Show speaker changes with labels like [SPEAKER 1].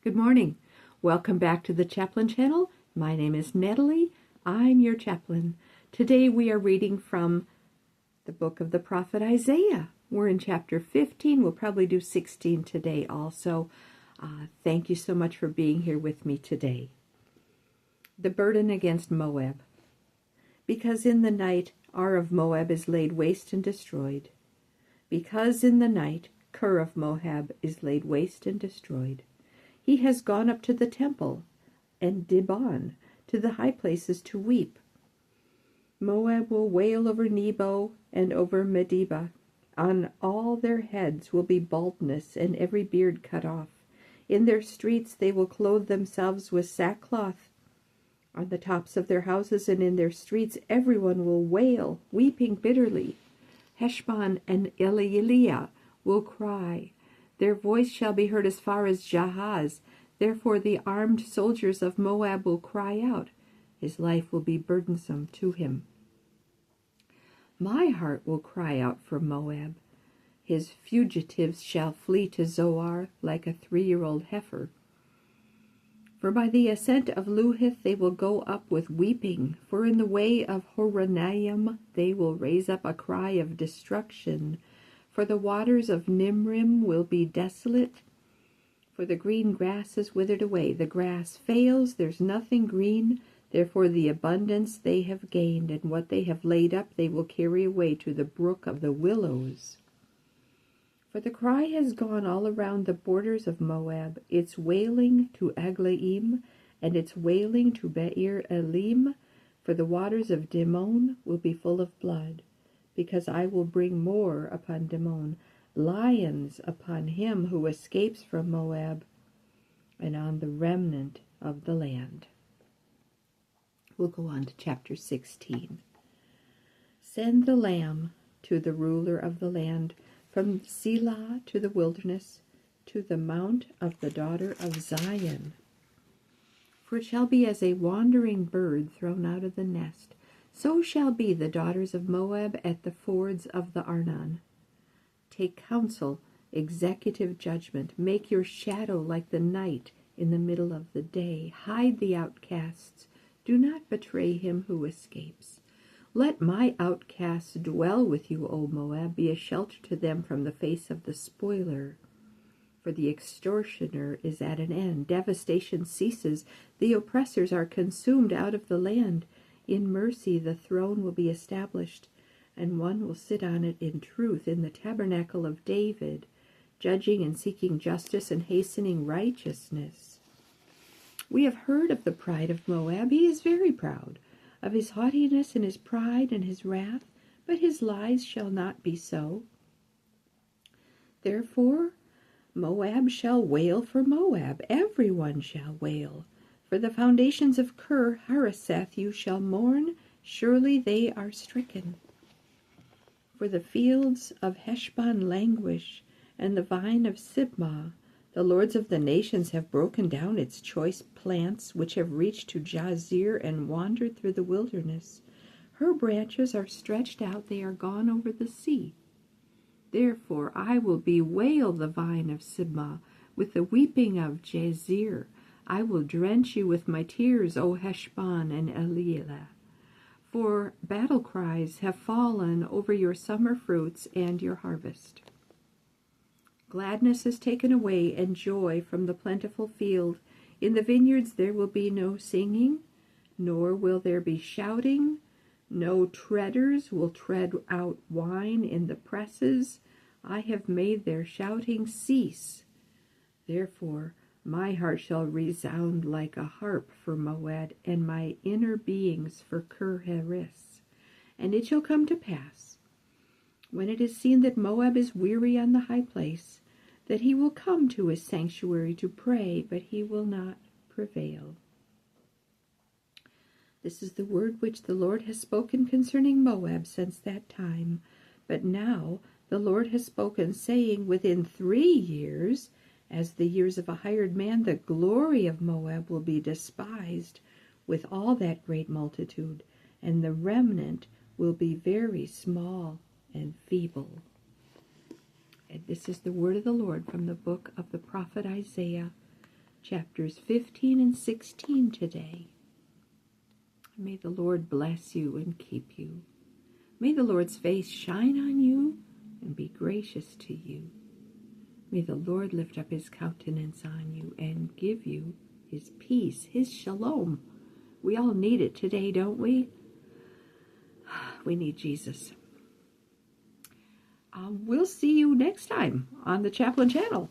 [SPEAKER 1] Good morning. Welcome back to the Chaplain Channel. My name is Natalie. I'm your chaplain. Today we are reading from the book of the prophet Isaiah. We're in chapter 15. We'll probably do 16 today also. Thank you so much for being here with me today. The burden against Moab. Because in the night Ar of Moab is laid waste and destroyed. Because in the night Ker of Moab is laid waste and destroyed. He has gone up to the temple, and Dibon, to the high places to weep. Moab will wail over Nebo and over Medeba. On all their heads will be baldness, and every beard cut off. In their streets they will clothe themselves with sackcloth. On the tops of their houses and in their streets everyone will wail, weeping bitterly. Heshbon and Elealeh will cry. Their voice shall be heard as far as Jahaz. Therefore the armed soldiers of Moab will cry out. His life will be burdensome to him. My heart will cry out for Moab. His fugitives shall flee to Zoar like a 3-year-old heifer. For by the ascent of Luhith they will go up with weeping. For in the way of Horonaim they will raise up a cry of destruction. For the waters of Nimrim will be desolate. For the green grass is withered away. The grass fails, there's nothing green. Therefore the abundance they have gained, and what they have laid up they will carry away to the brook of the willows. For the cry has gone all around the borders of Moab, its wailing to Aglaim, and its wailing to Be'er Elim. For the waters of Dimon will be full of blood. Because I will bring more upon Dimon, lions upon him who escapes from Moab, and on the remnant of the land. We'll go on to chapter 16. Send the lamb to the ruler of the land, from Selah to the wilderness, to the mount of the daughter of Zion. For it shall be as a wandering bird thrown out of the nest. So shall be the daughters of Moab at the fords of the Arnon. Take counsel, executive judgment. Make your shadow like the night in the middle of the day. Hide the outcasts. Do not betray him who escapes. Let my outcasts dwell with you, O Moab. Be a shelter to them from the face of the spoiler. For the extortioner is at an end. Devastation ceases. The oppressors are consumed out of the land. In mercy the throne will be established, and one will sit on it in truth in the tabernacle of David, judging and seeking justice and hastening righteousness. We have heard of the pride of Moab. He is very proud, of his haughtiness and his pride and his wrath, but his lies shall not be so. Therefore Moab shall wail for Moab, everyone shall wail. For the foundations of Ker Hareseth you shall mourn, surely they are stricken. For the fields of Heshbon languish, and the vine of Sibmah. The lords of the nations have broken down its choice plants, which have reached to Jazer and wandered through the wilderness. Her branches are stretched out, they are gone over the sea. Therefore I will bewail the vine of Sibmah with the weeping of Jazer. I will drench you with my tears, O Heshbon and Elealeh. For battle cries have fallen over your summer fruits and your harvest. Gladness is taken away and joy from the plentiful field. In the vineyards there will be no singing, nor will there be shouting. No treaders will tread out wine in the presses. I have made their shouting cease. Therefore my heart shall resound like a harp for Moab, and my inner beings for Ker Hares. And it shall come to pass, when it is seen that Moab is weary on the high place, that he will come to his sanctuary to pray, but he will not prevail. This is the word which the Lord has spoken concerning Moab since that time. But now the Lord has spoken, saying, within 3 years, as the years of a hired man, the glory of Moab will be despised with all that great multitude, and the remnant will be very small and feeble. And this is the word of the Lord from the book of the prophet Isaiah, chapters 15 and 16 today. May the Lord bless you and keep you. May the Lord's face shine on you and be gracious to you. May the Lord lift up his countenance on you and give you his peace, his shalom. We all need it today, don't we? We need Jesus. We'll see you next time on the Chaplain Channel.